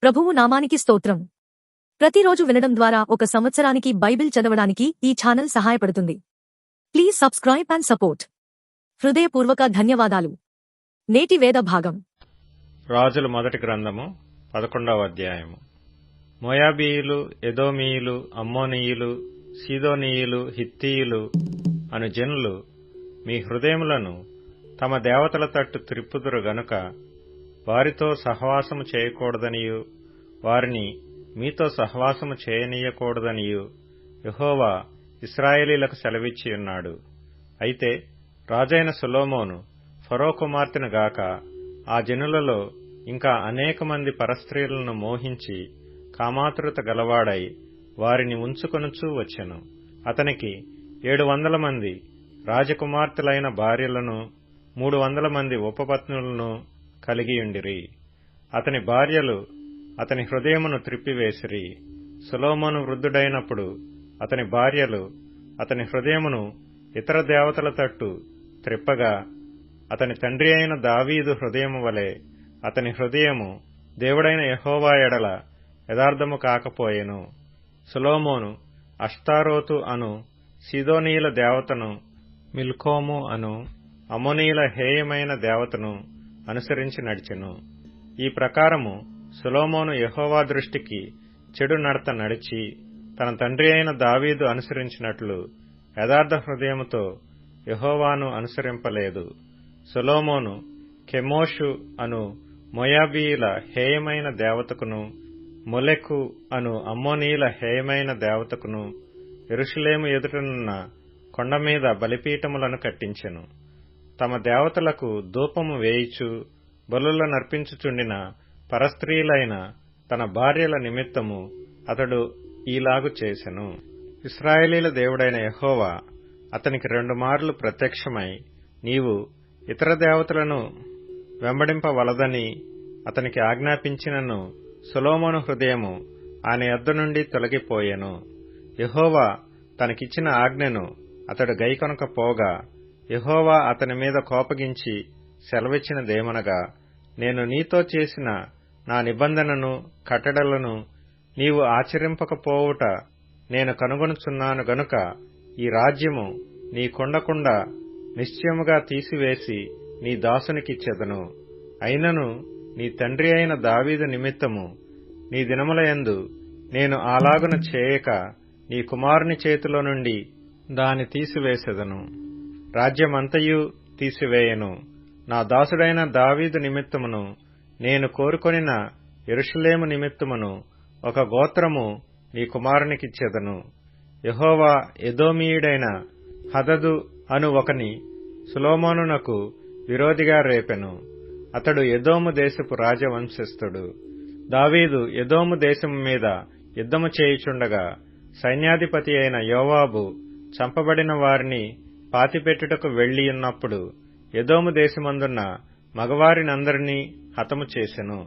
ప్రభువు నామానికి స్తోత్రం. ప్రతిరోజు వినడం ద్వారా ఒక సంవత్సరానికి బైబిల్ చదవడానికి ఈ ఛానల్ సహాయపడుతుంది. Please subscribe and support. హృదయపూర్వక ధన్యవాదాలు. నేటి వేద భాగం రాజుల మొదటి గ్రంథము 11వ అధ్యాయము. మోయాబీయులు, ఎదోమీయులు, అమ్మోనీయులు, సీదోనీయులు, హిత్తీయులు అను జనులు మీ హృదయములను తమ దేవతల తట్టు త్రిప్పుదురు గనుక వారితో సహవాసము చేయకూడదనియు వారిని మీతో సహవాసము చేయనీయకూడదనియు యెహోవా ఇశ్రాయేలీలకు సెలవిచ్చియున్నాడు. అయితే రాజైన సొలొమోను ఫరో కుమార్తెను గాక ఆ జనులలో ఇంకా అనేక మంది పరస్త్రీలను మోహించి కామాతురత గలవాడై వారిని ఉంచుకొనుచూ వచ్చెను. అతనికి 700 మంది రాజకుమార్తెలైన భార్యలను 300 మంది ఉపపత్నులను కలిగియుండిరి. అతని భార్యలు అతని హృదయమును త్రిప్పివేసిరి. సొలొమోను వృద్ధుడైనప్పుడు అతని భార్యలు అతని హృదయమును ఇతర దేవతల తట్టు త్రిప్పగా అతని తండ్రి అయిన దావీదు హృదయము వలె అతని హృదయము దేవుడైన యెహోవా ఎడల యథార్థము కాకపోయెను. సొలొమోను అష్తారోతు అను సీదోనీయుల దేవతను, మిల్కోము అను అమ్మోనీయుల హేయమైన దేవతను అనుసరించి నడిచెను. ఈ ప్రకారము సొలొమోను యెహోవా దృష్టికి చెడు నడత నడిచి తన తండ్రి అయిన దావీదు అనుసరించినట్లు యథార్థ హృదయముతో యెహోవాను అనుసరింపలేదు. సొలొమోను కెమోషు అను మోయాబీయుల హేయమైన దేవతకును, మొలెకు అను అమ్మోనీయుల హేయమైన దేవతకును యెరూషలేము ఎదుటనున్న కొండమీద బలిపీఠములను కట్టించెను. తమ దేవతలకు ధూపము వేయిచు బలులనర్పించుచుండిన పరస్త్రీలైన తన భార్యల నిమిత్తము అతడు ఈలాగు చేసెను. ఇశ్రాయేలీల దేవుడైన యెహోవా అతనికి 2 మార్లు ప్రత్యక్షమై నీవు ఇతర దేవతలను వెంబడింపవలదని అతనికి ఆజ్ఞాపించినను సొలొమోను హృదయము ఆయన యొద్ద నుండి తొలగిపోయెను. యెహోవా తనకిచ్చిన ఆజ్ఞను అతడు గైకొనకపోగా యెహోవా అతని మీద కోపగించి సెలవిచ్చినదేమనగా, నేను నీతో చేసిన నా నిబంధనను కట్టడలను నీవు ఆచరింపకపోవుట నేను కనుగొనుచున్నాను గనుక ఈ రాజ్యము నీకుండకుండా నిశ్చయముగా తీసివేసి నీ దాసునికిచ్చెదను. అయినను నీ తండ్రి అయిన దావీదు నిమిత్తము నీ దినములయందు నేను అలాగున చేయక నీ కుమారుని చేతిలో నుండి దాని తీసివేసెదను. రాజ్యమంతయు తీసివేయను. నా దాసుడైన దావీదు నిమిత్తమును నేను కోరుకొనిన యెరూషలేము నిమిత్తమును ఒక గోత్రము నీ కుమారునికిచ్చెదను. యెహోవా ఎదోమీయుడైన హదదు అను ఒకని సొలొమోనునకు విరోధిగా రేపెను. అతడు ఎదోము దేశపు రాజవంశస్థుడు. దావీదు ఎదోము దేశము మీద యుద్ధము చేయుచుండగా సైన్యాధిపతి అయిన యోవాబు చంపబడిన వారిని పాతిపెట్టుటకు వెళ్లియున్నప్పుడు ఎదోము దేశమందున్న మగవారినందరినీ హతము చేసెను.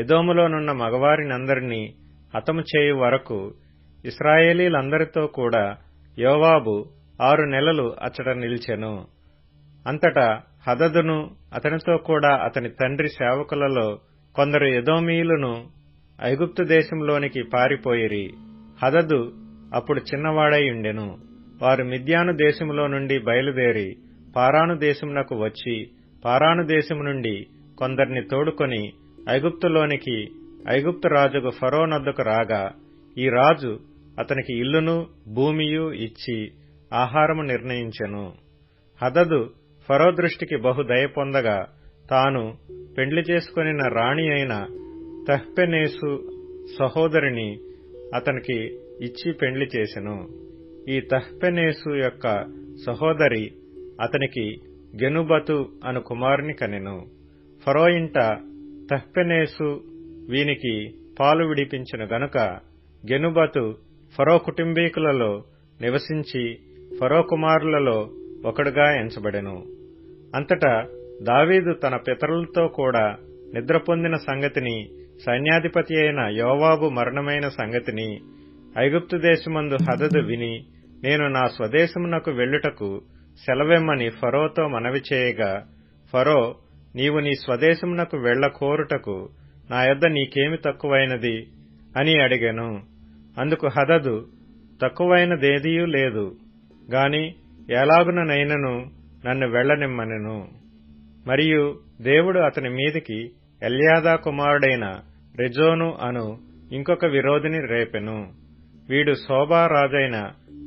ఎదోములోనున్న మగవారినందరినీ హతము చేయు వరకు ఇశ్రాయేలీలందరితో కూడా యోవాబు 6 నెలలు అచ్చట నిలిచెను. అంతటా హదదును అతనితో కూడా అతని తండ్రి సేవకులలో కొందరు ఎదోమీయులను ఐగుప్తు దేశంలోనికి పారిపోయిరి. హదదు అప్పుడు చిన్నవాడై ఉండెను. వారు మిద్యాను దేశములో నుండి బయలుదేరి పారాను దేశమునకు వచ్చి పారాను దేశము నుండి కొందరిని తోడుకొని ఐగుప్తులోనికి ఐగుప్తు రాజుకు ఫరో నొద్దకు రాగా ఈ రాజు అతనికి ఇల్లును భూమియు ఇచ్చి ఆహారము నిర్ణయించెను. హదదు ఫరో దృష్టికి బహు దయ పొందగా తాను పెండ్లి చేసుకొనిన రాణి అయిన తహ్పెనేసు సహోదరిని అతనికి ఇచ్చి పెండ్లి చేసెను. ఈ తహ్పెనేసు యొక్క సహోదరి అతనికి గెనుబతు అను కుమారుని కనెను. ఫరో ఇంట తహ్పెనేసు వీనికి పాలు విడిపించెను గనుక గెనుబతు ఫరో కుటుంబీకులలో నివసించి ఫరో కుమారులలో ఒకడుగా ఎంచబడెను. అంతటా దావీదు తన పితరులతో కూడా నిద్ర పొందిన సంగతిని, సైన్యాధిపతి అయిన యోవాబు మరణమైన సంగతిని ఐగుప్తు దేశమందు హదదు విని నేను నా స్వదేశమునకు వెళ్ళుటకు సెలవిమ్మని ఫరోతో మనవి చేయగా ఫరో నీవు నీ స్వదేశమునకు వెళ్లకోరుటకు నా యొద్ద నీకేమి తక్కువైనది అని అడిగెను. అందుకు హదదు, తక్కువైనదేదియూ లేదు గాని ఎలాగుననైనను నన్ను వెళ్ళనిమ్మనెను. మరియు దేవుడు అతని మీదికి ఎల్యాదా కుమారుడైన రెజోను అను ఇంకొక విరోధిని రేపెను. వీడు సోబా రాజైన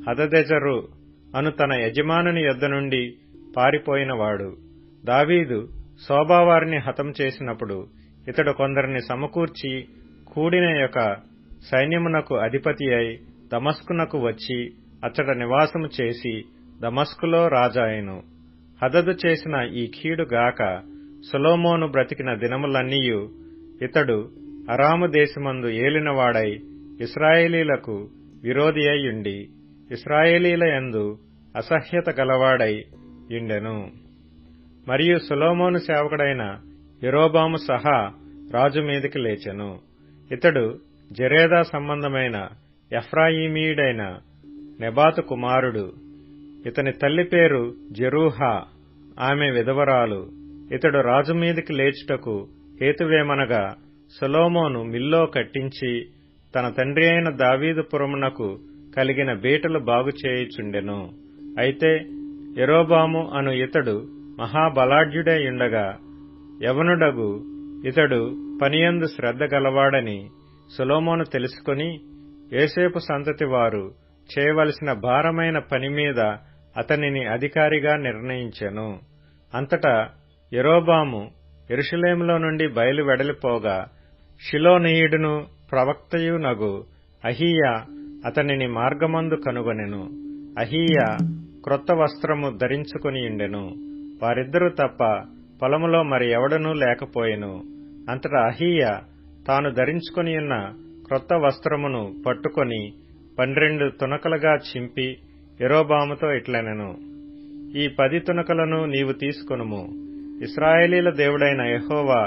హదదెజరు అను తన యజమానుని యొద్ద నుండి పారిపోయినవాడు. దావీదు సోబావారిని హతం చేసినప్పుడు ఇతడు కొందరిని సమకూర్చి కూడిన యొక్క సైన్యమునకు అధిపతి అయి దమస్కునకు వచ్చి అచ్చట నివాసము చేసి దమస్కులో రాజాయెను. హదదు చేసిన ఈ కీడుగాక సొలొమోను బ్రతికిన దినములన్నీయు ఇతడు అరాము దేశమందు ఏలినవాడై ఇశ్రాయేలీలకు విరోధి అయ్యుండి ఇశ్రాయేలీల యందు అసహ్యత గలవాడై యుండెను. మరియు సొలొమోను సేవకుడైన యరొబాము సహా రాజు మీదికి లేచెను. ఇతడు జెరేదా సంబంధమైన ఎఫ్రాయిమీయుడైన నెబాతు కుమారుడు. ఇతని తల్లి పేరు జెరూహా, ఆమె విధవరాలు. ఇతడు రాజు మీదికి లేచుటకు హేతువేమనగా సొలొమోను మిల్లో కట్టించి తన తండ్రి అయిన దావీదు పురమునకు కలిగిన బీటలు బాగుచేయుచుండెను. అయితే యరొబాము అను ఇతడు మహాబలాఢ్యుడై ఉండగా యవనుడగు ఇతడు పనియందు శ్రద్ధ గలవాడని సొలొమోను తెలుసుకుని యోసేపు సంతతి వారు చేయవలసిన భారమైన పని మీద అతనిని అధికారిగా నిర్ణయించెను. అంతటా యరొబాము యెరూషలేములో నుండి బయలు వెడలిపోగా షిలోనీయుడును ప్రవక్తయునగు అహీయా అతనిని మార్గమందు కనుగొనెను. అహీయా క్రొత్త వస్త్రము ధరించుకొనియుండెను. వారిద్దరూ తప్ప పొలములో మరి ఎవడనూ లేకపోయెను. అంతటా అహీయా తాను ధరించుకొనియున్న క్రొత్త వస్త్రమును పట్టుకొని 12 తునకలుగా చింపి యరొబాముతో ఇట్లనెను, ఈ 10 తునకలను నీవు తీసుకొనుము. ఇశ్రాయేలీల దేవుడైన యెహోవా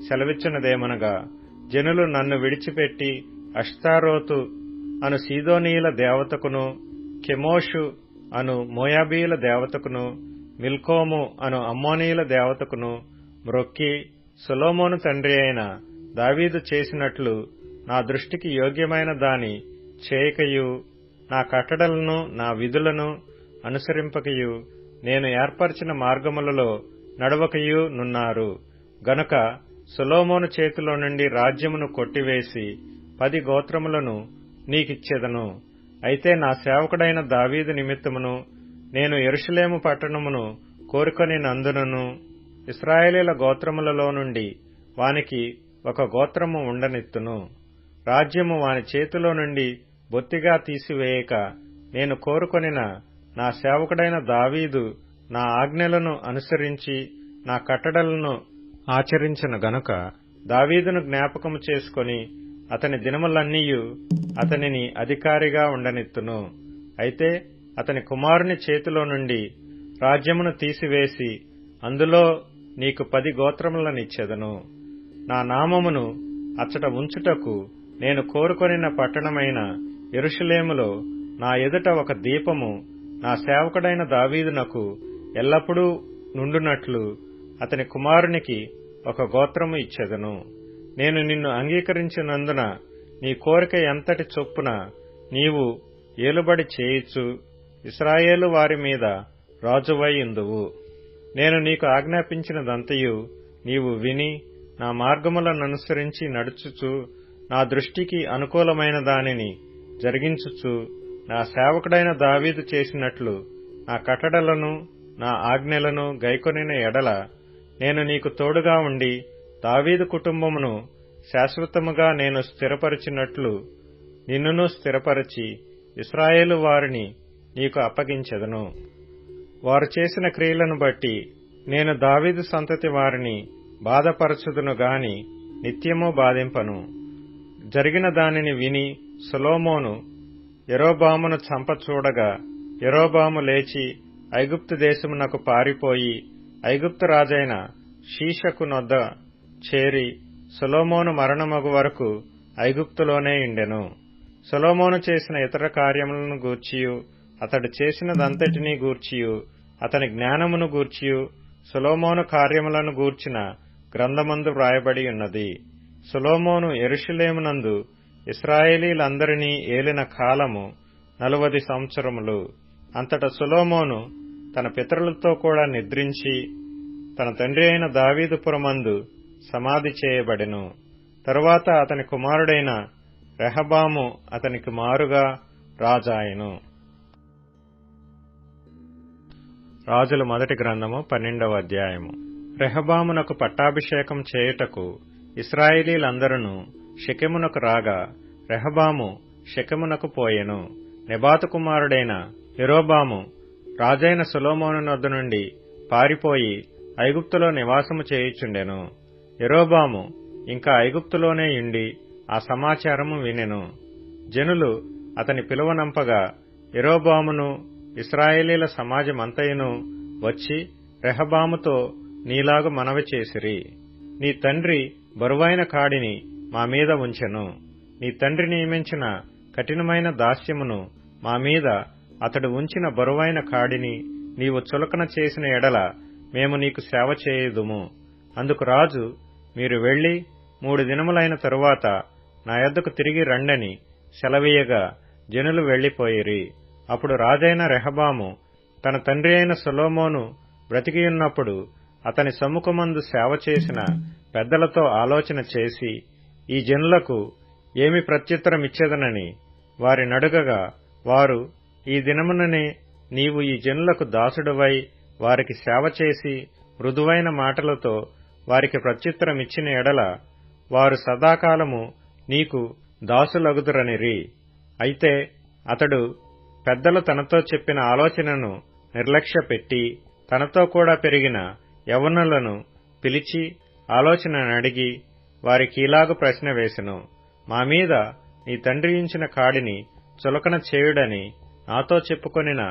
సెలవిచ్చినదేమనగా, జనులు నన్ను విడిచిపెట్టి అష్తారోతు అను సీదోనీయుల దేవతకును, కెమోషు అను మోయాబీయుల దేవతకును, మిల్కోము అను అమ్మోనీయుల దేవతకును మ్రొక్కి సొలొమోను తండ్రి అయిన దావీదు చేసినట్లు నా దృష్టికి యోగ్యమైన దాని చేయకయు, నా కట్టడలను నా విధులను అనుసరింపకయు, నేను ఏర్పరిచిన మార్గములలో నడవకయు నున్నారు. గనుక సొలొమోను చేతిలో నుండి రాజ్యమును కొట్టివేసి 10 గోత్రములను నీకిచ్చెదను. అయితే నా సేవకుడైన దావీదు నిమిత్తమును నేను యెరూషలేము పట్టణమును కోరుకొనినందునను ఇశ్రాయేలీల గోత్రములలో నుండి వానికి ఒక గోత్రము ఉండనిత్తును. రాజ్యము వాని చేతిలో నుండి బొత్తిగా తీసివేయక నేను కోరుకొనిన నా సేవకుడైన దావీదు నా ఆజ్ఞలను అనుసరించి నా కట్టడలను ఆచరించిన గనుక దావీదును జ్ఞాపకము చేసుకొని అతని దినములన్నీయు అతనిని అధికారిగా ఉండనిత్తును. అయితే అతని కుమారుని చేతిలో నుండి రాజ్యమును తీసివేసి అందులో నీకు 10 గోత్రములనిచ్చెదను. నా నామమును అచ్చట ఉంచుటకు నేను కోరుకొనిన పట్టణమైన యెరూషలేములో నా ఎదుట ఒక దీపము నా సేవకుడైన దావీదునకు ఎల్లప్పుడూ నుండునట్లు అతని కుమారునికి ఒక గోత్రము ఇచ్చెదను. నేను నిన్ను అంగీకరించినందున నీ కోరిక ఎంతటి చొప్పున నీవు ఏలుబడి చేయుచు ఇశ్రాయేలు వారి మీద రాజువై ఉందువు. నేను నీకు ఆజ్ఞాపించినదంతయు నీవు విని నా మార్గములననుసరించి నడుచుచు నా దృష్టికి అనుకూలమైన దానిని జరిగించుచు నా సేవకుడైన దావీదు చేసినట్లు నా కట్టడలను నా ఆజ్ఞలను గైకొనిన ఎడల నేను నీకు తోడుగా ఉండి దావీదు కుటుంబమును శాశ్వతముగా నేను స్థిరపరిచినట్లు నిన్నును స్థిరపరచి ఇశ్రాయేలు వారిని నీకు అప్పగించెదను. వారు చేసిన క్రియలను బట్టి నేను దావీదు సంతతి వారిని బాధపరచుదును గాని నిత్యము బాధింపను. జరిగిన దానిని విని సొలొమోను యరొబామును చంపచూడగా యరొబాము లేచి ఐగుప్తు దేశమునకు పారిపోయి ఐగుప్తు రాజైన షీషకు నొద్ద చేరి సొలొమోను మరణమగు వరకు ఐగుప్తులోనే ఉండెను. సొలొమోను చేసిన ఇతర కార్యములను గూర్చియు అతడు చేసినదంతటినీ గూర్చియు అతని జ్ఞానమును గూర్చియు సొలొమోను కార్యములను గూర్చిన గ్రంథమందు వ్రాయబడి ఉన్నది. సొలొమోను యెరూషలేమునందు ఇశ్రాయేలీలందరినీ ఏలిన కాలము 40 సంవత్సరములు. అంతటా సొలొమోను తన పితరులతో కూడా నిద్రించి తన తండ్రి అయిన దావీదు పురమందు సమాధి చేయబడెను. తరువాత అతని కుమారుడైన రెహబాము అతనికి మారుగా రాజాయెను. రాజుల మొదటి గ్రంథము 12వ అధ్యాయము. రెహబామునకు పట్టాభిషేకం చేయుటకు ఇశ్రాయేలీలందరూ షెకెమునకు రాగా రెహబాము షెకెమునకు పోయెను. నెబాతు కుమారుడైన యరొబాము రాజైన సొలొమోను నొద్ద నుండి పారిపోయి ఐగుప్తులో నివాసము చేయుచుండెను. యరొబాము ఇంకా ఐగుప్తులోనే యుండి ఆ సమాచారము వినెను. జనులు అతని పిలువనంపగా యరొబామును ఇశ్రాయేలీల సమాజమంతయును వచ్చి రెహబాముతో నీలాగు మనవి చేసిరి. నీ తండ్రి బరువైన కాడిని మా మీద ఉంచెను. నీ తండ్రి నియమించిన కఠినమైన దాస్యమును మా మీద అతడు ఉంచిన బరువైన కాడిని నీవు చులకన చేసిన ఎడల మేము నీకు సేవ చేయుదుము. అందుకు రాజు, మీరు వెళ్లి 3 దినములైన తరువాత నా యొద్దకు తిరిగి రండని సెలవీయగా జనులు వెళ్లిపోయిరి. అప్పుడు రాజైన రెహబాము తన తండ్రి అయిన సొలొమోను బ్రతికియున్నప్పుడు అతని సమ్ముఖమందు సేవ చేసిన పెద్దలతో ఆలోచన చేసి ఈ జనులకు ఏమి ప్రత్యుత్తరమిచ్చేదనని వారినడుగగా వారు, ఈ దినముననే నీవు ఈ జనులకు దాసుడవై వారికి సేవ చేసి మృదువైన మాటలతో వారికి ప్రత్యుత్తరమిచ్చిన ఎడల వారు సదాకాలము నీకు దాసులగుదురనిరి. అయితే అతడు పెద్దలు తనతో చెప్పిన ఆలోచనను నిర్లక్ష్యపెట్టి తనతో కూడా పెరిగిన యవ్వనులను పిలిచి ఆలోచననడిగి వారికి ఇలాగు ప్రశ్న వేసెను. మా మీద నీ తండ్రి ఉంచిన కాడిని చులకన చేయుడని నాతో చెప్పుకొనిన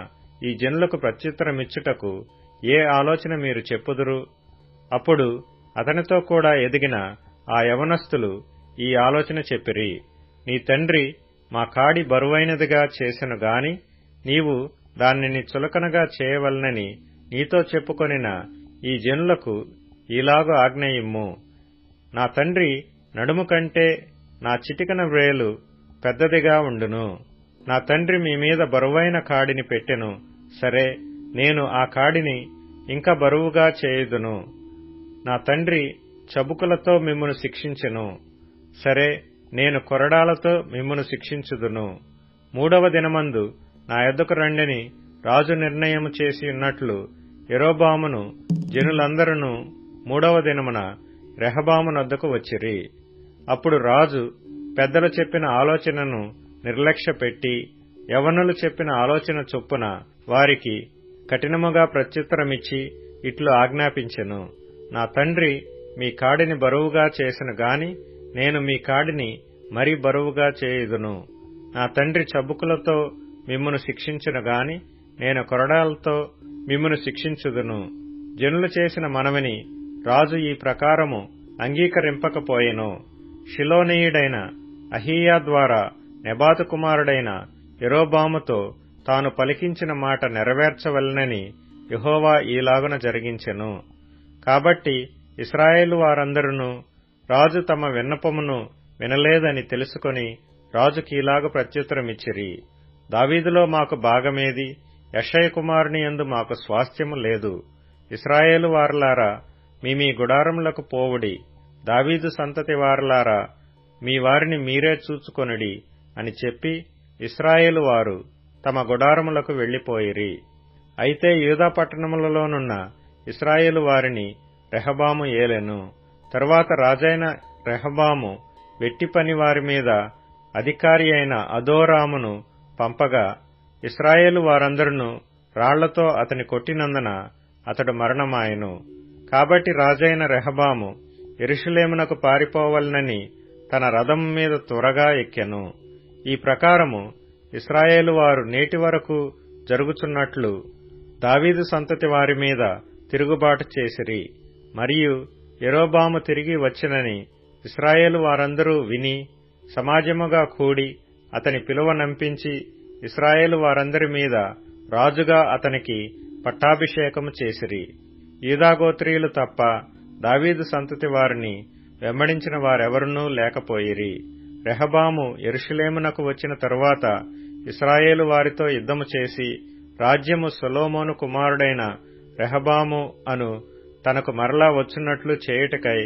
ఈ జనులకు ప్రత్యుత్తరమిచ్చుటకు ఏ ఆలోచన మీరు చెప్పుదురు? అప్పుడు అతనితో కూడా ఎదిగిన ఆ యవనస్తులు ఈ ఆలోచన చెప్పిరి. నీ తండ్రి మా కాడి బరువైనదిగా చేసెను గాని నీవు దానిని చులకనగా చేయవలనని నీతో చెప్పుకొనిన ఈ జనులకు ఈలాగు ఆజ్ఞయిమ్ము. నా తండ్రి నడుము కంటే నా చిటికన వ్రేలు పెద్దదిగా ఉండును. నా తండ్రి మీ మీద బరువైన కాడిని పెట్టెను. సరే, నేను ఆ కాడిని ఇంకా బరువుగా చేయుదును. నా తండ్రి చబుకులతో మిమ్మును శిక్షించెను. సరే, నేను కొరడాలతో మిమ్మును శిక్షించుదును. 3వ దినమందు నా యొద్దకు రండని రాజు నిర్ణయము చేసి ఉన్నట్లు యరొబామును జనులందరూ 3వ దినమున రెహబాము నొద్దకు వచ్చిరి. అప్పుడు రాజు పెద్దలు చెప్పిన ఆలోచనను నిర్లక్ష్యపెట్టి యవనులు చెప్పిన ఆలోచన చొప్పున వారికి కఠినముగా ప్రత్యుత్తరమిచ్చి ఇట్లు ఆజ్ఞాపించెను. నా తండ్రి మీ కాడిని బరువుగా చేసెను గాని నేను మీ కాడిని మరీ బరువుగా చేయుదును. నా తండ్రి చబుకులతో మిమ్మును శిక్షించును గాని నేను కొరడాలతో మిమ్మును శిక్షించుదును. జనులు చేసిన మనవిని రాజు ఈ ప్రకారము అంగీకరింపకపోయెను. షిలోనీయుడైన అహీయా ద్వారా నెబాతు కుమారుడైన యరొబాముతో తాను పలికించిన మాట నెరవేర్చవలెనని యెహోవా ఈలాగున జరిగించెను. కాబట్టి ఇశ్రాయేలు వారందరూ రాజు తమ విన్నపమును వినలేదని తెలుసుకొని రాజుకీలాగు ప్రత్యుత్తరమిచ్చిరి. దావీదులో మాకు భాగమేది? యెషయ కుమారుని యందు మాకు స్వాస్థ్యము లేదు. ఇశ్రాయేలు వారలారా, మీ గుడారములకు పోవుడి. దావీదు సంతతి వారలారా, మీ వారిని మీరే చూచుకొనుడి అని చెప్పి ఇశ్రాయేలు వారు తమ గుడారములకు వెళ్లిపోయిరి. అయితే యూదా పట్టణములలోనున్న ఇశ్రాయేలు వారిని రెహబాము ఏలెను. తరువాత రాజైన రెహబాము వెట్టి పని వారి మీద అధికారి అయిన అదోరామును పంపగా ఇశ్రాయేలు వారందరూ రాళ్లతో అతని కొట్టినందున అతడు మరణమాయెను. కాబట్టి రాజైన రెహబాము యెరూషలేమునకు పారిపోవలనని తన రథము మీద త్వరగా ఎక్కెను. ఈ ప్రకారము ఇశ్రాయేలు వారు నేటి వరకు జరుగుచున్నట్లు దావీదు సంతతి వారి మీద తిరుగుబాటు చేసిరి. మరియు యరొబాము తిరిగి వచ్చినని ఇశ్రాయేలు వారందరూ విని సమాజముగా కూడి అతని పిలువనంపించి ఇశ్రాయేలు వారందరి మీద రాజుగా అతనికి పట్టాభిషేకము చేసిరి. యూదాగోత్రీయులు తప్ప దావీదు సంతతి వారిని వెంబడించిన వారెవరునూ లేకపోయిరి. రెహబాము యెరూషలేమునకు వచ్చిన తరువాత ఇశ్రాయేలు వారితో యుద్ధము చేసి రాజ్యము సొలొమోను కుమారుడైన రెహబాము అను తనకు మరలా వచ్చున్నట్లు చేయుటకై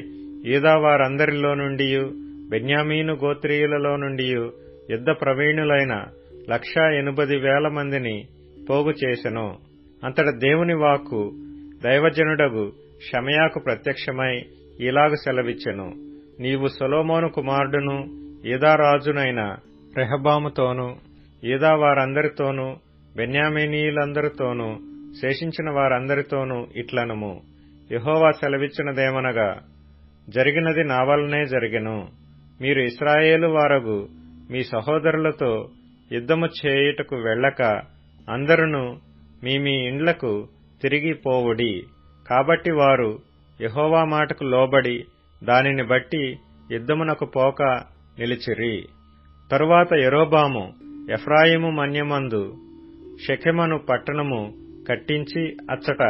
యూదా వారందరిలో నుండియు బెన్యామీను గోత్రీయులలో నుండియు యుద్ధ ప్రవీణులైన 180,000 మందిని పోగు చేసెను. అంతట దేవుని వాక్కు దైవజనుడగు షమయాకు ప్రత్యక్షమై ఇలాగు సెలవిచ్చెను. నీవు సొలొమోను కుమారుడును యూదా రాజునైన రెహబాముతోనూ యూదా వారందరితోనూ బెన్యామీనీయులందరితోనూ శేషించిన వారందరితోనూ ఇట్లనుము, యెహోవా సెలవిచ్చినదేమనగా, జరిగినది నా వలనే జరిగెను. మీరు ఇశ్రాయేలు వారగు మీ సహోదరులతో యుద్ధము చేయుటకు వెళ్ళక అందరును మీ మీ ఇండ్లకు తిరిగి పోవుడి. కాబట్టి వారు యెహోవా మాటకు లోబడి దానిని బట్టి యుద్ధమునకు పోక నిలిచిరి. తరువాత యరొబాము ఎఫ్రాయిము మన్యమందు షెకెమను పట్టణము కట్టించి అచ్చట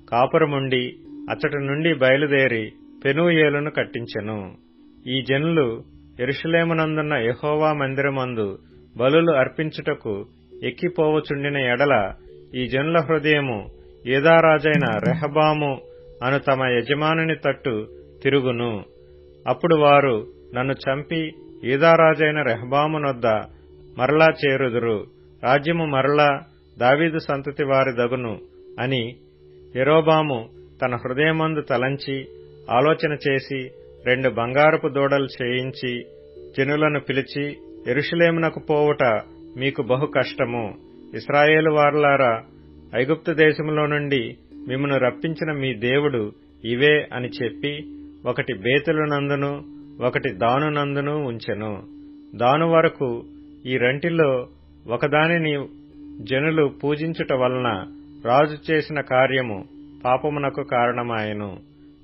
కాపురముండి అచ్చట నుండి బయలుదేరి పెనూయేలును కట్టించెను. ఈ జనులు యెరూషలేమునందున్న యెహోవా మందిరమందు బలులు అర్పించుటకు ఎక్కిపోవచుండిన ఎడల ఈ జనుల హృదయము యూదారాజైన రెహబాము అను తమ యజమానుని తట్టు తిరుగును. అప్పుడు వారు నన్ను చంపి యూదారాజైన రెహబామునొద్ద మరలా చేరుదురు. రాజ్యము మరలా దావీదు సంతతి వారి దగును అని యరొబాము తన హృదయమందు తలంచి ఆలోచన చేసి 2 బంగారపు దూడలు చేయించి జనులను పిలిచి, యెరూషలేమునకు పోవుట మీకు బహు కష్టము. ఇశ్రాయేలు వారలారా, ఐగుప్తు దేశములో నుండి మిమ్మును రప్పించిన మీ దేవుడు ఇవే అని చెప్పి ఒకటి బేతేలునందును ఒకటి దానునందును ఉంచెను. దాను వరకు ఈ రెంటిలో ఒకదానిని జనులు పూజించుట వలన రాజు చేసిన కార్యము పాపమునకు కారణమాయెను.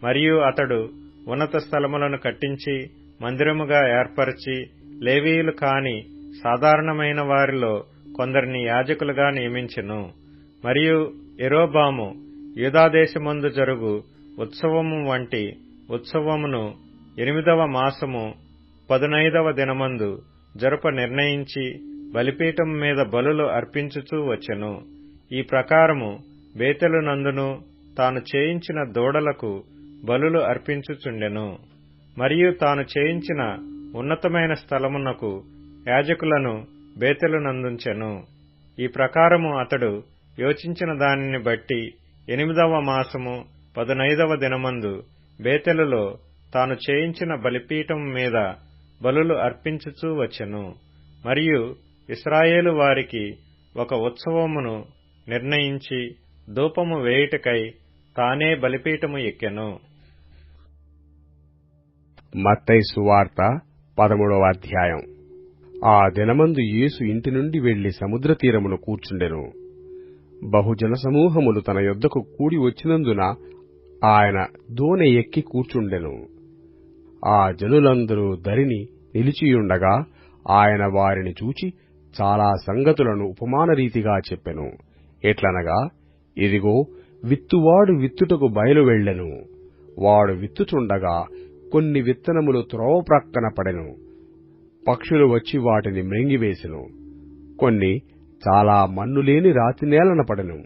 మరియు అతడు ఉన్నత స్థలములను కట్టించి మందిరముగా ఏర్పరచి లేవీయులు కాని సాధారణమైన వారిలో కొందరిని యాజకులుగా నియమించెను. మరియు యరొబాము యూదాదేశమందు జరుగు ఉత్సవము వంటి ఉత్సవమును 8వ మాసము 15వ దినమందు జరుప నిర్ణయించి బలిపీఠం మీద బలులు అర్పించుచూ వచ్చెను. ఈ ప్రకారము బేతేలునందును తాను చేయించిన దూడలకు బలులు అర్పించుచుండెను. మరియు తాను చేయించిన ఉన్నతమైన స్థలమునకు యాజకులను బేతేలునందుంచెను. ఈ ప్రకారము అతడు యోచించిన దానిని బట్టి 8వ మాసము 15వ దినమందు బేతేలులో తాను చేయించిన బలిపీఠం మీద బలులు అర్పించుచూ వచ్చెను. మరియు ఇశ్రాయేలు వారికి ఒక ఉత్సవమును నిర్ణయించి ధూపము వేయుటకై తానే బలిపీఠము ఎక్కెను. మత్తయి సువార్త 13వ అధ్యాయం. ఆ దినమందు యేసు ఇంటి నుండి వెళ్లి సముద్ర తీరమును కూర్చుండెను. బహుజన సమూహములు తన యొద్దకు కూడి వచ్చినందున ఆయన దోణి ఎక్కి కూర్చుండెను. ఆ జనులందరూ దరిని నిలిచియుండగా ఆయన వారిని చూచి చాలా సంగతులను ఉపమానరీతిగా చెప్పెను. ఎట్లనగా, ఇదిగో, విత్తువాడు విత్తుటకు బయలు వెళ్ళెను. వాడు విత్తుచుండగా కొన్ని విత్తనములు త్రోవ ప్రక్కన పడెను. పక్షులు వచ్చి వాటిని మ్రింగివేసెను. కొన్ని చాలా మన్నులేని రాతినేలన పడెను.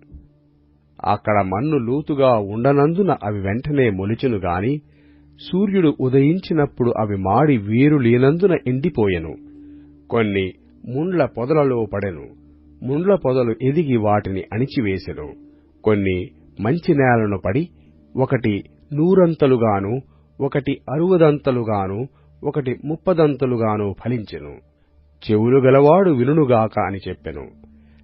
అక్కడ మన్ను లోతుగా ఉండనందున అవి వెంటనే మొలిచెను గాని సూర్యుడు ఉదయించినప్పుడు అవి మాడి వేరు లేనందున ఎండిపోయెను. కొన్ని ముండ్ల పొదలలో పడెను. ముండ్ల పొదలు ఎదిగి వాటిని అణిచివేసెను. కొన్ని మంచి నేలను పడి ఒకటి 100 ఒకటి 60 ఒకటి 30 ఫలించెను. చెవులు గలవాడు వినుగాక అని చెప్పెను.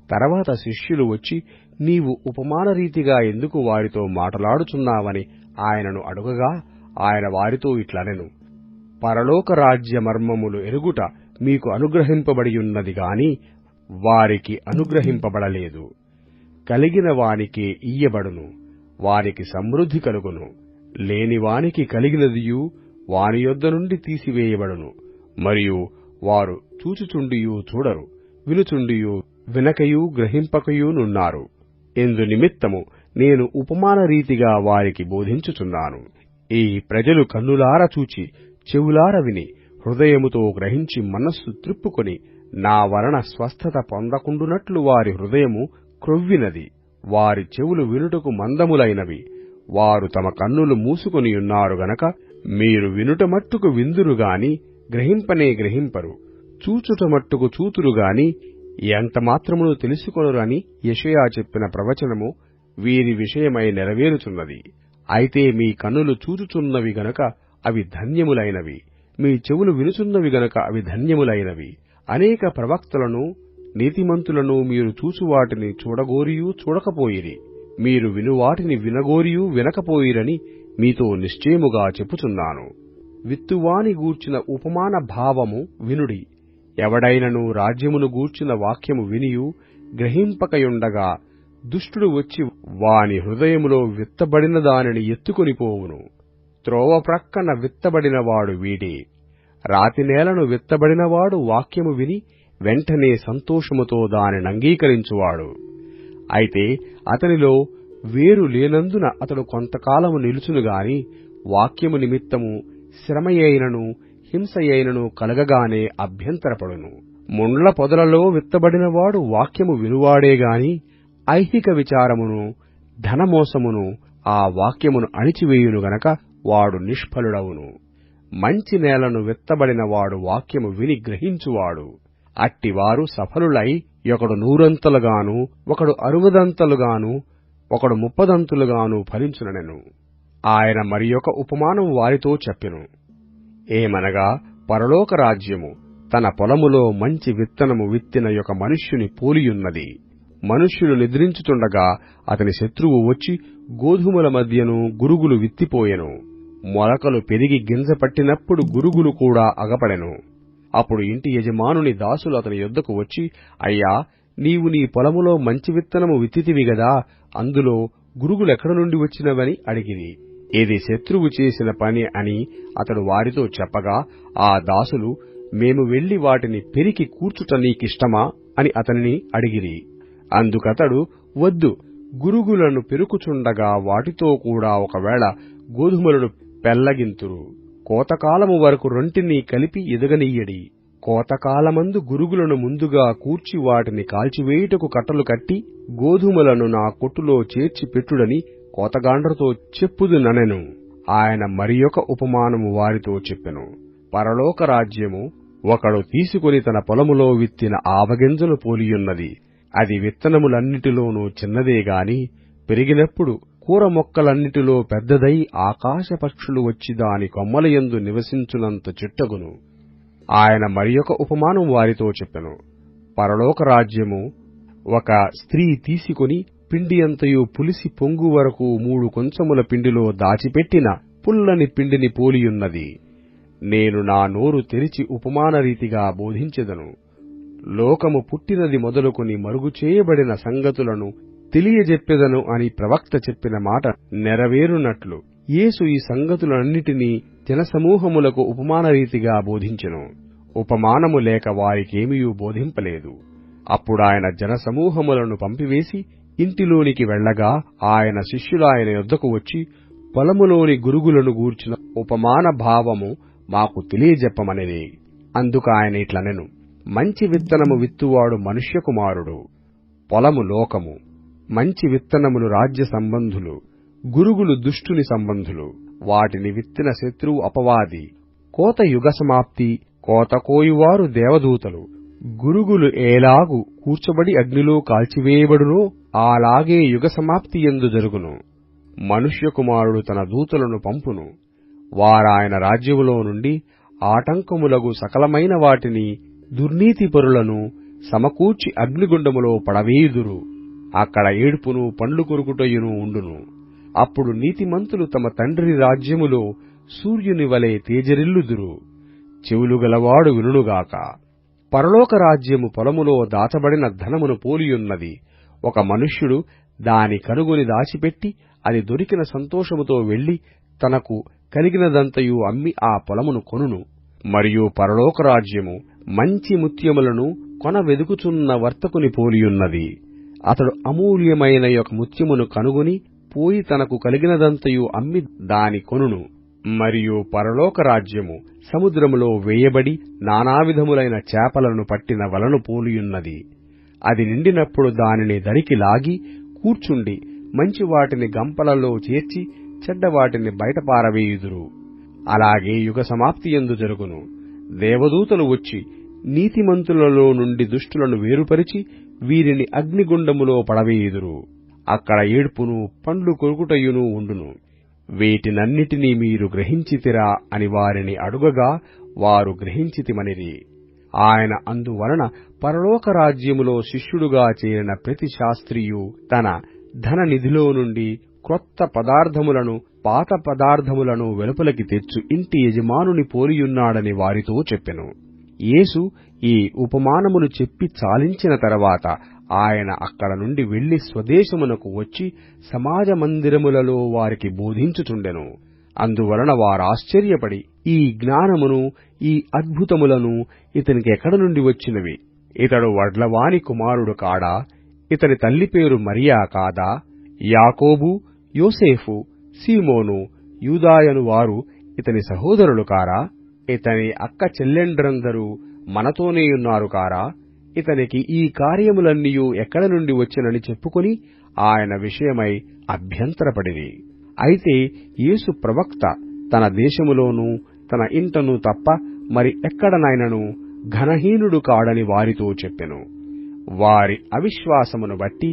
తర్వాత శిష్యులు వచ్చి, నీవు ఉపమానరీతిగా ఎందుకు వారితో మాటలాడుచున్నావని ఆయనను అడుగగా, ఆయన వారితో ఇట్లనెను, పరలోక రాజ్య మర్మములు ఎరుగుట మీకు అనుగ్రహింపబడియున్నది గాని వారికి అనుగ్రహింపబడలేదు. కలిగిన వానికే ఇయ్యబడును, వానికి సమృద్ధి కలుగును. లేని వానికి కలిగినదియు వాని యొద్ద నుండి తీసివేయబడును. మరియు వారు చూచుచుండియు చూడరు, వినుచుండియు వినకయు గ్రహింపకయునున్నారు. ఇందు నిమిత్తము నేను ఉపమాన రీతిగా వారికి బోధించుచున్నాను. ఈ ప్రజలు కన్నులార చూచి చెవులార విని హృదయముతో గ్రహించి మనస్సు త్రిప్పుకొని నా వలన స్వస్థత పొందకుండునట్లు వారి హృదయము క్రొవ్వినది. వారి చెవులు వినుటకు మందములైనవి. వారు తమ కన్నులు మూసుకొనియున్నారు గనక మీరు వినుట మట్టుకు విందురుగాని గ్రహింపనే గ్రహింపరు, చూచుట మట్టుకు చూతురుగాని ఎంతమాత్రమును తెలుసుకొనురని యెషయా చెప్పిన ప్రవచనము వీరి విషయమై నెరవేరుచున్నది. అయితే మీ కన్నులు చూచుచున్నవి గనక అవి ధన్యములైనవి, మీ చెవులు వినుచున్నవి గనక అవి ధన్యములైనవి. అనేక ప్రవక్తలను నీతిమంతులను మీరు చూచువాటిని చూడగోరియూ చూడకపోయిరి, మీరు వినువాటిని వినగోరియూ వినకపోయిరని మీతో నిశ్చయముగా చెప్పుచున్నాను. విత్తువాని గూర్చిన ఉపమాన భావము వినుడి. ఎవడైనను రాజ్యమును గూర్చిన వాక్యము వినియు గ్రహింపకయుండగా దుష్టుడు వచ్చి వాని హృదయములో విత్తబడిన దానిని ఎత్తుకొనిపోవును. త్రోవ ప్రక్కన విత్తబడినవాడు వీడే. రాతినేలను విత్తబడినవాడు వాక్యము విని వెంటనే సంతోషముతో దానినంగీకరించువాడు. అయితే అతనిలో వేరు లేనందున అతడు కొంతకాలము నిలుచునుగాని వాక్యము నిమిత్తము శ్రమయైనను హింసయైనను కలగగానే అభ్యంతరపడును. ముండ్ల పొదలలో విత్తబడినవాడు వాక్యము వినువాడేగాని ఐహిక విచారమును ధనమోసమును ఆ వాక్యమును అణిచివేయును గనక వాడు నిష్ఫలుడవును. మంచి నేలను విత్తబడినవాడు వాక్యము విని గ్రహించువాడు. అట్టివారు సఫలులై ఒకడు 100 ఒకడు 60 ఒకడు 30 ఫలించుననెను. ఆయన మరియొక ఉపమానం వారితో చెప్పెను. ఏమనగా పరలోక రాజ్యము తన పొలములో మంచి విత్తనము విత్తిన ఒక మనుష్యుని పోలియున్నది. మనుష్యుడు నిద్రించుచుండగా అతని శత్రువు వచ్చి గోధుమల మధ్యను గురుగులు విత్తిపోయెను. మొలకలు పెరిగి గింజ పట్టినప్పుడు గురుగులు కూడా అగపడెను. అప్పుడు ఇంటి యజమానుని దాసులు అతని యొద్దకు వచ్చి, అయ్యా, నీవు నీ పొలములో మంచి విత్తనము విత్తితివి గదా, అందులో గురుగులెక్కడ నుండి వచ్చినవని అడిగిరి. ఇది శత్రువు చేసిన పని అని అతడు వారితో చెప్పగా, ఆ దాసులు, మేము వెళ్లి వాటిని పెరికి కూర్చుట నీకిష్టమా అని అతనిని అడిగిరి. అందుకతడు, వద్దు, గురుగులను పెరుకుచుండగా వాటితో కూడా ఒకవేళ గోధుమలను పెళ్లగింతురు. కోతకాలము వరకు రొంటిని కలిపి ఎదగనియ్యడి. కోతకాలమందు గురుగులను ముందుగా కూర్చి వాటిని కాల్చివేయుటకు కట్టలు కట్టి గోధుమలను నా కొట్టులో చేర్చి పెట్టుడని కోతగాండ్రతో చెప్పుదుననెను. ఆయన మరియొక ఉపమానము వారితో చెప్పెను. పరలోక రాజ్యము ఒకడు తీసుకుని తన పొలములో విత్తిన ఆవగింజను పోలియున్నది. అది విత్తనములన్నిటిలోనూ చిన్నదేగాని పెరిగినప్పుడు కూర మొక్కలన్నిటిలో పెద్దదై ఆకాశ పక్షులు వచ్చి దాని కొమ్మలయందు నివసించునంత చిట్టగును. ఆయన మరియొక ఉపమానం వారితో చెప్పెను. పరలోక రాజ్యము ఒక స్త్రీ తీసుకొని పిండి అంతయు పులిసి పొంగు వరకు 3 కొంచెముల పిండిలో దాచిపెట్టిన పుల్లని పిండిని పోలియున్నది. నేను నా నోరు తెరిచి ఉపమానరీతిగా బోధించెదను. లోకము పుట్టినది మొదలుకొని మరుగు చేయబడిన సంగతులను తెలియజెప్పెదను అని ప్రవక్త చెప్పిన మాట నెరవేరునట్లు యేసు ఈ సంగతులన్నిటినీ జనసమూహములకు ఉపమానరీతిగా బోధించెను. ఉపమానము లేక వారికేమియూ బోధింపలేదు. అప్పుడాయన జనసమూహములను పంపివేసి ఇంటిలోనికి వెళ్లగా ఆయన శిష్యులాయన యొద్దకు వచ్చి, పొలములోని గురుగులను గూర్చిన ఉపమాన భావము మాకు తెలియజెప్పమనిది. అందుకాయన ఇట్లనెను. మంచి విత్తనము విత్తువాడు మనుష్య కుమారుడు. పొలము లోకము. మంచి విత్తనములు రాజ్య సంబంధులు, గురుగులు దుష్టుని సంబంధులు. వాటిని విత్తిన శత్రువు అపవాది. కోత యుగ సమాప్తి. కోత కోయువారు దేవదూతలు. గురుగులు ఏలాగు కూర్చబడి అగ్నిలో కాల్చివేయబడునో అలాగే యుగ సమాప్తి యందు జరుగును. మనుష్య కుమారుడు తన దూతలను పంపును. వారాయన రాజ్యములో నుండి ఆటంకములగు సకలమైన వాటిని దుర్నీతిపరులను సమకూర్చి అగ్నిగుండములో పడవేయుదురు. అక్కడ ఏడుపును పండ్లు కొరుకుటయును ఉండును. అప్పుడు నీతిమంతులు తమ తండ్రి రాజ్యములో సూర్యుని వలె తేజరిల్లుదురు. చెవులు గలవాడు వినుగాక. పరలోక రాజ్యము పొలములో దాచబడిన ధనమును పోలియున్నది. ఒక మనుష్యుడు దాని కనుగొని దాచిపెట్టి అది దొరికిన సంతోషముతో వెళ్లి తనకు కలిగినదంతయు అమ్మి ఆ పొలమును కొనును. మరియు పరలోక రాజ్యము మంచి ముత్యములను కొన వెదుకుచున్న వర్తకుని పోలియున్నది. అతడు అమూల్యమైన ఒక ముత్యమును కనుగొని పోయి తనకు కలిగినదంతయు అమ్మి దాని కొనును. మరియు పరలోక రాజ్యము సముద్రములో వేయబడి నానావిధములైన చేపలను పట్టిన వలను పోలియున్నది. అది నిండినప్పుడు దానిని దరికి లాగి కూర్చుండి మంచి వాటిని గంపలలో చేర్చి చెడ్డవాటిని బయట పారవేయుదురు. అలాగే యుగ సమాప్తియందు జరుగును. దేవదూతలు వచ్చి నీతిమంతులలో నుండి దుష్టులను వేరుపరిచి వీరిని అగ్నిగుండములో పడవేయుదురు. అక్కడ ఏడ్పును పండ్లు కొరుకుటయును ఉండును. వీటినన్నిటినీ మీరు గ్రహించితిరా అని వారిని అడుగగా వారు గ్రహించితిమనిరి. ఆయన అందువలన పరలోక రాజ్యములో శిష్యుడుగా చేరిన ప్రతి శాస్త్రియు తన ధన నిధిలో నుండి క్రొత్త పదార్థములను పాత పదార్థములను వెలుపలికి తెచ్చు ఇంటి యజమానుని పోలియున్నాడని వారితో చెప్పెను. యేసు ఈ ఉపమానములు చెప్పి చాలించిన తరువాత ఆయన అక్కడ నుండి వెళ్లి స్వదేశమునకు వచ్చి సమాజ మందిరములలో వారికి బోధించుచుండెను. అందువలన వారాశ్చర్యపడి ఈ జ్ఞానమును ఈ అద్భుతములను ఇతనికెక్కడ నుండి వచ్చినవి? ఇతడు వడ్లవాని కుమారుడు కాడా? ఇతని తల్లి పేరు మరియా కాదా? యాకోబు, యోసేఫు, సీమోను, యూదాయను వారు ఇతని సహోదరులు కారా? ఇతని అక్క చెల్లెండ్రందరూ మనతోనేయున్నారు కారా? ఇతనికి ఈ కార్యములన్నీయూ ఎక్కడ నుండి వచ్చినని చెప్పుకొని ఆయన విషయమై అభ్యంతరపడిరి. అయితే యేసు ప్రవక్త తన దేశములోనూ తన ఇంటను తప్ప మరి ఎక్కడనైనను ఘనహీనుడు కాడని వారితో చెప్పెను. వారి అవిశ్వాసమును బట్టి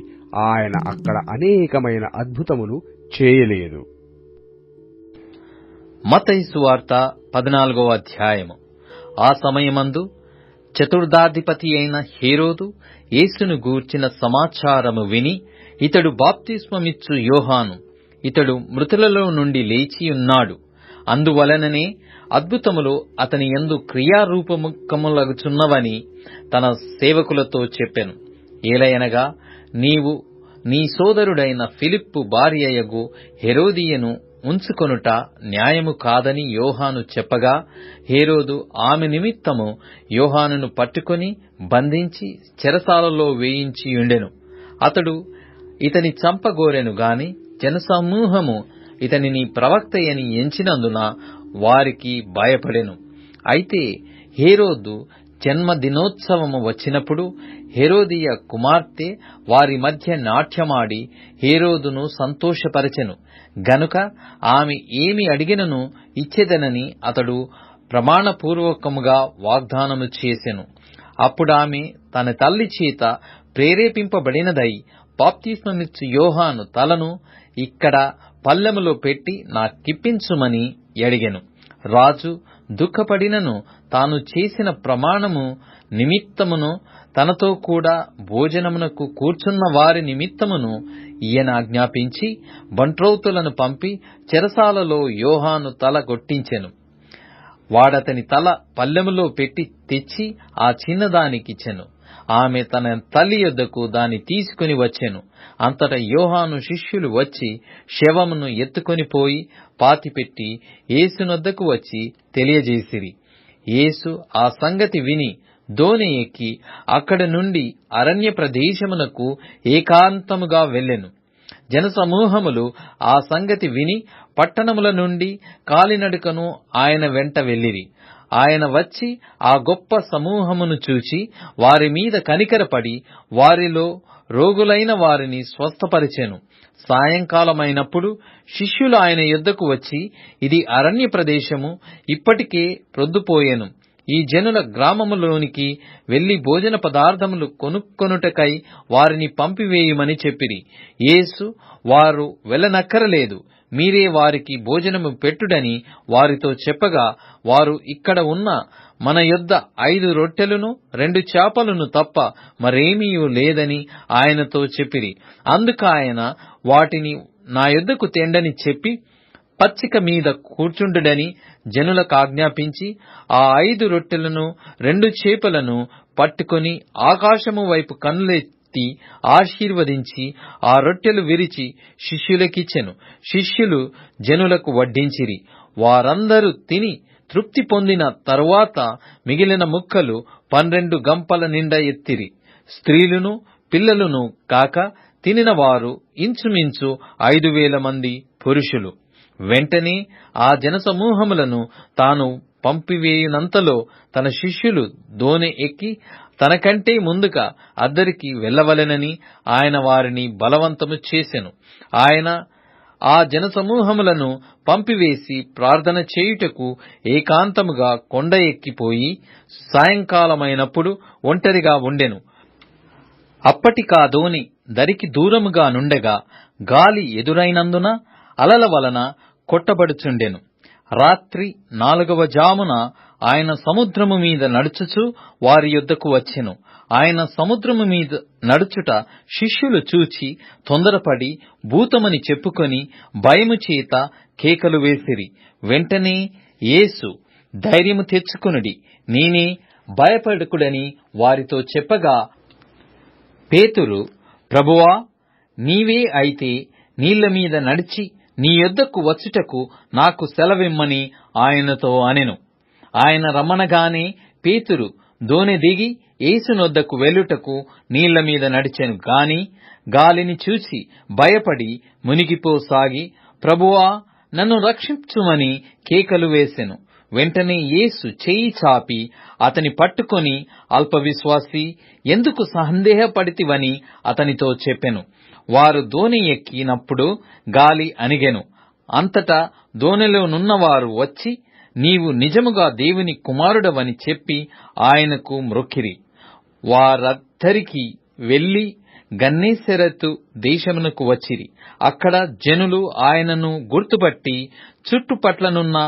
ఆయన అక్కడ అనేకమైన అద్భుతములు చేయలేదు. మత్తయి సువార్త 14వ అధ్యాయము. ఆ సమయమందు చతుర్థాధిపతి అయిన హేరోదు యేసును గూర్చిన సమాచారము విని, ఇతడు బాప్తిస్మమిచ్చు యోహాను, ఇతడు మృతులలో నుండి లేచియున్నాడు, అందువలననే అద్భుతములు అతని యందు క్రియారూపముఖములగుచున్నవని తన సేవకులతో చెప్పెను. ఏలయనగా నీవు నీ సోదరుడైన ఫిలిప్పు భార్యయగు హెరోదియను ఉంచుకొనుట న్యాయము కాదని యోహాను చెప్పగా, హేరోదు ఆమె నిమిత్తము యోహానును పట్టుకొని బంధించి చెరసాలలో వేయించియుండెను. అతడు ఇతని చంపగోరెను గాని జనసమూహము ఇతనిని ప్రవక్తయని ఎంచినందున వారికి భయపడెను. అయితే హేరోదు జన్మదినోత్సవము వచ్చినప్పుడు హెరోదియ కుమార్తె వారి మధ్య నాట్యమాడి హేరోదును సంతోషపరచెను గనుక ఆమె ఏమి అడిగినను ఇచ్చెదనని అతడు ప్రమాణపూర్వకముగా వాగ్దానము చేసెను. అప్పుడామె తన తల్లి చేత ప్రేరేపింపబడినదై బాప్తిస్మమిచ్చు యోహాను తలను ఇక్కడ పల్లెములో పెట్టి నాకిప్పించుమని అడిగెను. రాజు దుఃఖపడినను తాను చేసిన ప్రమాణము నిమిత్తమును తనతో కూడా భోజనమునకు కూర్చున్న వారి నిమిత్తమును ఈయన ఆజ్ఞాపించి బంట్రౌతులను పంపి చెరసాలలో యోహాను తల కొట్టించెను. వాడతని తల పల్లెములో పెట్టి తెచ్చి ఆ చిన్నదానికిచ్చెను. ఆమె తన తల్లి యొద్దకు దాన్ని తీసుకుని వచ్చెను. అంతటా యోహాను శిష్యులు వచ్చి శవమును ఎత్తుకొని పోయి పాతిపెట్టి యేసునొద్దకు వచ్చి తెలియజేసిరి. యేసు ఆ సంగతి విని దోణి ఎక్కి అక్కడి నుండి అరణ్య ప్రదేశమునకు ఏకాంతముగా వెళ్ళెను. జనసమూహములు ఆ సంగతి విని పట్టణముల నుండి కాలినడకను ఆయన వెంట వెళ్ళిరి. ఆయన వచ్చి ఆ గొప్ప సమూహమును చూచి వారి మీద కనికరపడి వారిలో రోగులైన వారిని స్వస్థపరిచెను. సాయంకాలమైనప్పుడు శిష్యులు ఆయన యొద్దకు వచ్చి, ఇది అరణ్య ప్రదేశము, ఇప్పటికే ప్రొద్దుపోయెను. ఈ జనుల గ్రామములోనికి వెళ్లి భోజన పదార్థములు కొనుక్కొనుటకై వారిని పంపివేయుమని చెప్పిరి. యేసు, వారు వెళ్ళనక్కరలేదు, మీరే వారికి భోజనము పెట్టుడని వారితో చెప్పగా, వారు ఇక్కడ ఉన్న మన యొద్ద 5 రొట్టెలను 2 చేపలను తప్ప మరేమీ లేదని ఆయనతో చెప్పిరి. అందుకాయన వాటిని నా యొద్దకు తెండని చెప్పి పచ్చిక మీద కూర్చుండుడని జనులకు ఆజ్ఞాపించి ఆ 5 రొట్టెలను 2 చేపలను పట్టుకొని ఆకాశము వైపు కన్నులెత్తి ఆశీర్వదించి ఆ రొట్టెలు విరిచి శిష్యులకిచ్చెను. శిష్యులు జనులకు వడ్డించిరి. వారందరూ తిని తృప్తి పొందిన తరువాత మిగిలిన ముక్కలు 12 గంపల నిండా ఎత్తిరి. స్త్రీలును పిల్లలును కాక తినిన వారు ఇంచుమించు 5,000 మంది పురుషులు. వెంటనే ఆ జనసమూహములను తాను పంపివేయునంతలో తన శిష్యులు దోణి ఎక్కి తనకంటే ముందుగా అద్దరికి వెళ్ళవలెనని ఆయన వారిని బలవంతము చేసెను. ఆయన ఆ జనసమూహములను పంపివేసి ప్రార్థన చేయుటకు ఏకాంతముగా కొండ ఎక్కిపోయి సాయంకాలమైనప్పుడు ఒంటరిగా ఉండెను. అప్పటికా దోణి దరికి దూరముగా నుండగా గాలి ఎదురైనందున అలల వలన కొట్టబడుచుండెను. రాత్రి 4వ జామున ఆయన సముద్రము మీద నడుచుచు వారి యొద్దకు వచ్చెను. ఆయన సముద్రము మీద నడుచుట శిష్యులు చూచి తొందరపడి భూతమని చెప్పుకొని భయము చేత కేకలు వేసిరి. వెంటనే యేసు, ధైర్యము తెచ్చుకొనుడి, నేనే, భయపడకుడని వారితో చెప్పగా, పేతురు, ప్రభువా, నీవే అయితే నీళ్ల మీద నడిచి నీ యొద్దకు వచ్చుటకు నాకు సెలవిమ్మని ఆయనతో అనెను. ఆయన రమ్మనగానే పేతురు దోణి దిగి యేసునొద్దకు వెళ్ళుటకు నీళ్ల మీద నడిచెను. గాని గాలిని చూసి భయపడి మునిగిపోసాగి, ప్రభువా, నన్ను రక్షించుమని కేకలు వేసెను. వెంటనే యేసు చెయ్యి చాపి అతని పట్టుకొని, అల్పవిశ్వాసీ, ఎందుకు సందేహపడితివని అతనితో చెప్పెను. వారు దోణి ఎక్కినప్పుడు గాలి అణిగెను. అంతటా దోణిలోనున్నవారు వచ్చి, నీవు నిజముగా దేవుని కుమారుడవని చెప్పి ఆయనకు మ్రొక్కిరి. వారద్దరికి వెళ్లి గన్నేసరెతు దేశమునకు వచ్చిరి. అక్కడ జనులు ఆయనను గుర్తుపట్టి చుట్టుపట్లనున్న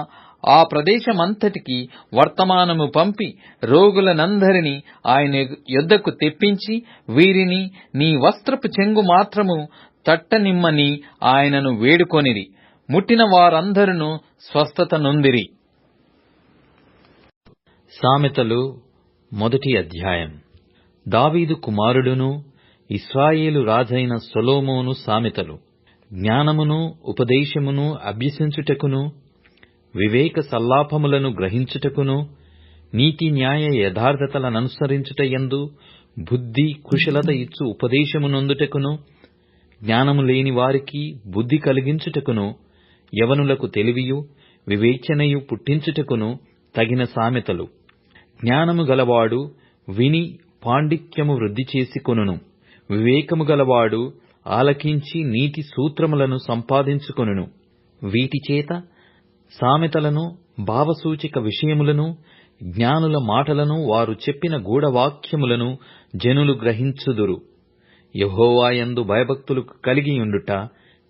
ఆ ప్రదేశమంతటికి వర్తమానము పంపి రోగులనందరినీ ఆయన యొద్దకు తెప్పించి, వీరిని నీ వస్త్రపు చెంగు మాత్రము తట్టనిమ్మని ఆయనను వేడుకొనిరి. ముట్టిన వారందరూ స్వస్థత నొందిరి. సామెతలు 1వ అధ్యాయం. దావీదు కుమారుడును ఇశ్రాయేలు రాజైన సొలొమోను సామెతలు. జ్ఞానమును ఉపదేశమును అభ్యసించుటకును, వివేక సల్లాపములను గ్రహించుటకును, నీతి న్యాయ యథార్థతలననుసరించుటయందు బుద్ధి కుశలత ఇచ్చు ఉపదేశమునొందుటకును, జ్ఞానము లేని వారికి బుద్ధి కలిగించుటకును, యవనులకు తెలివియు వివేచనయు పుట్టించుటకును తగిన సామెతలు. జ్ఞానము గలవాడు విని పాండిత్యము వృద్ధి చేసుకొనును. వివేకము గలవాడు ఆలకించి నీతి సూత్రములను సంపాదించుకొనును. వీటి చేత సామెతలను, భావసూచక విషయములను, జ్ఞానుల మాటలను, వారు చెప్పిన గూఢవాక్యములను జనులు గ్రహించుదురు. యెహోవా యందు భయభక్తులు కలిగియుండుట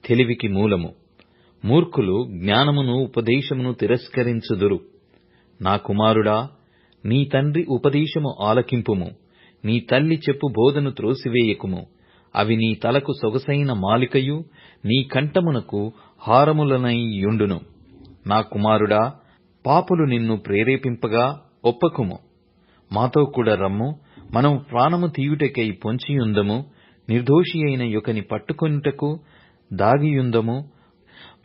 తెలివికి మూలము. మూర్ఖులు జ్ఞానమును ఉపదేశమును తిరస్కరించుదురు. నా కుమారుడా, నీ తండ్రి ఉపదేశము ఆలకింపుము. నీ తల్లి చెప్పు బోధను త్రోసివేయకుము. అవి నీ తలకు సొగసైన మాలికయు నీ కంఠమునకు హారములనైయుండును. నా కుమారుడా, పాపులు నిన్ను ప్రేరేపింపగా ఒప్పకుము. మాతో కూడా రమ్ము, మనము ప్రాణము తీయుటకై పొంచియుందము. నిర్దోషి అయిన యొకని పట్టుకొనుటకు దాగియుందము.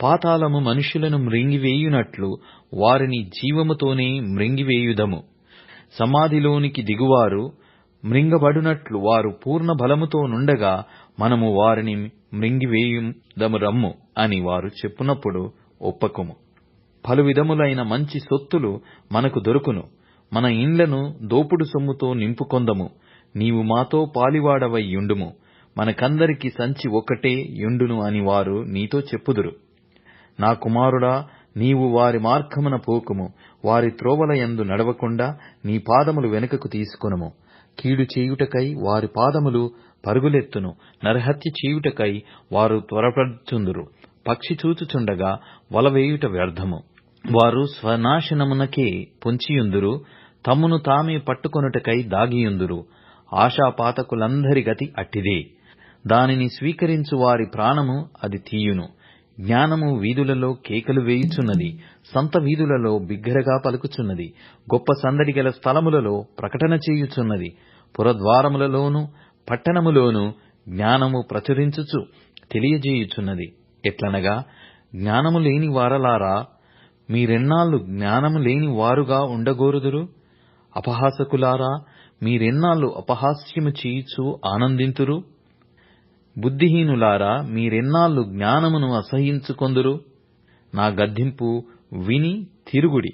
పాతాళము మనుష్యులను మ్రింగివేయునట్లు వారిని జీవముతోనే మ్రింగివేయుదము. సమాధిలోనికి దిగువారు మ్రింగబడునట్లు వారు పూర్ణ బలముతో నుండగా మనము వారిని మ్రింగివేయుదము రమ్ము అని వారు చెప్పునప్పుడు ఒప్పకుము. పలు విధములైన మంచి సొత్తులు మనకు దొరుకును. మన ఇండ్లను దోపుడు సొమ్ముతో నింపుకొందము. నీవు మాతో పాలివాడవై యుండుము. మనకందరికి సంచి ఒక్కటే యుండును అని వారు నీతో చెప్పుదురు. నా కుమారుడా, నీవు వారి మార్గమున పోకుము. వారి త్రోవల యందు నడవకుండా నీ పాదములు వెనుకకు తీసుకొనుము. కీడు చేయుటకై వారి పాదములు పరుగులెత్తును. నరహత్య చేయుటకై వారు త్వరపడుచుందురు. పక్షి చూచుచుండగా వలవేయుట వ్యర్థము. వారు స్వనాశనమునకే పొంచియుందురు. తమ్మును తామే పట్టుకొనుటకై దాగియుందురు. ఆశాపాతకులందరి గతి అట్టిదే. దానిని స్వీకరించు వారి ప్రాణము అది తీయును. జ్ఞానము వీధులలో కేకలు వేయుచున్నది. సంత వీధులలో బిగ్గరగా పలుకుచున్నది. గొప్ప సందడి గల స్థలములలో ప్రకటన చేయుచున్నది. పురద్వారములలోను పట్టణములోను జ్ఞానము ప్రచురించుచు తెలియజేయుచున్నది. ఎట్లనగా, జ్ఞానము లేని వారలారా, మీరెన్నాళ్ళు జ్ఞానము లేని వారుగా ఉండగోరుదురు? అపహాసకులారా, మీరెన్నాళ్ళు అపహాస్యము చేయుచు ఆనందింతురు? బుద్ధిహీనులారా, మీరెన్నాళ్ళు జ్ఞానమును అసహ్యించుకొందురు? నా గద్దింపు విని తిరుగుడి.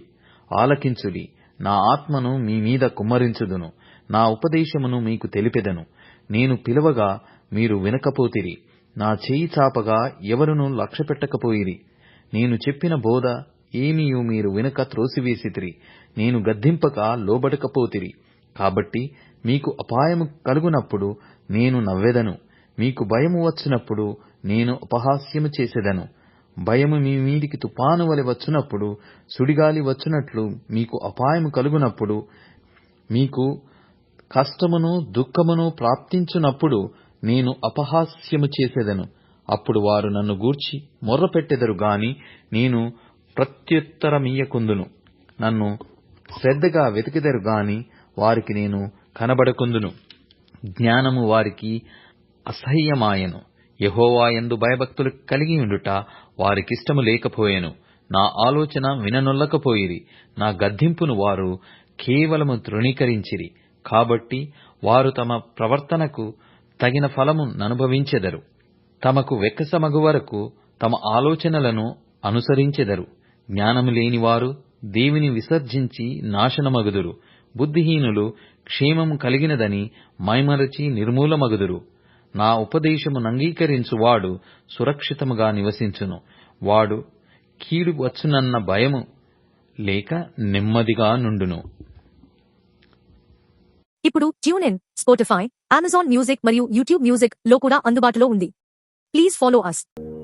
ఆలకించుడి. నా ఆత్మను మీ మీద కుమ్మరించుదును. నా ఉపదేశమును మీకు తెలిపెదను. నేను పిలవగా మీరు వినకపోతిరి. నా చేయి చాపగా ఎవరునూ లక్ష్యపెట్టకపోయిరి. నేను చెప్పిన బోధ ఏమియూ మీరు వినక త్రోసివేసితిరి. నేను గద్దింపక లోబడకపోతిరి. కాబట్టి మీకు అపాయము కలుగునప్పుడు నేను నవ్వెదను. మీకు భయము వచ్చినప్పుడు నేను అపహాస్యము చేసెదను. భయము మీ మీదికి తుపాను వలె వచ్చునప్పుడు, సుడిగాలి వచ్చునట్లు మీకు అపాయము కలుగునప్పుడు, మీకు కష్టమును దుఃఖమును ప్రాప్తించునప్పుడు నేను అపహాస్యము చేసెదను. అప్పుడు వారు నన్ను గూర్చి మొర్రపెట్టెదరు గాని నేను ప్రత్యుత్తరమియ్యకుందును. నన్ను శ్రద్ధగా వెతికెదరు గాని వారికి నేను కనబడకుందును. జ్ఞానము వారికి అసహ్యమాయెను. యెహోవా యందు భయభక్తులు కలిగియుండుట వారికిష్టము లేకపోయెను. నా ఆలోచన విననొల్లకపోయిరి. నా గద్దింపును వారు కేవలము తృణీకరించిరి. కాబట్టి వారు తమ ప్రవర్తనకు తగిన ఫలము ననుభవించెదరు. తమకు వెక్కసమగు వరకు తమ ఆలోచనలను అనుసరించెదరు. జ్ఞానము లేనివారు దేవుని విసర్జించి నాశనమగుదురు. బుద్ధిహీనులు క్షేమము కలిగినదని మైమరచి నిర్మూలమగుదురు. నా ఉపదేశమునంగీకరించువాడు సురక్షితముగా నివసించును. వాడు కీడు వచ్చునన్న భయము లేక నెమ్మదిగా నుండును. ఇప్పుడు ట్యూన్ఇన్, స్పాటిఫై, అమెజాన్ మ్యూజిక్ మరియు యూట్యూబ్ మ్యూజిక్ లో కూడా అందుబాటులో ఉంది. Please follow us.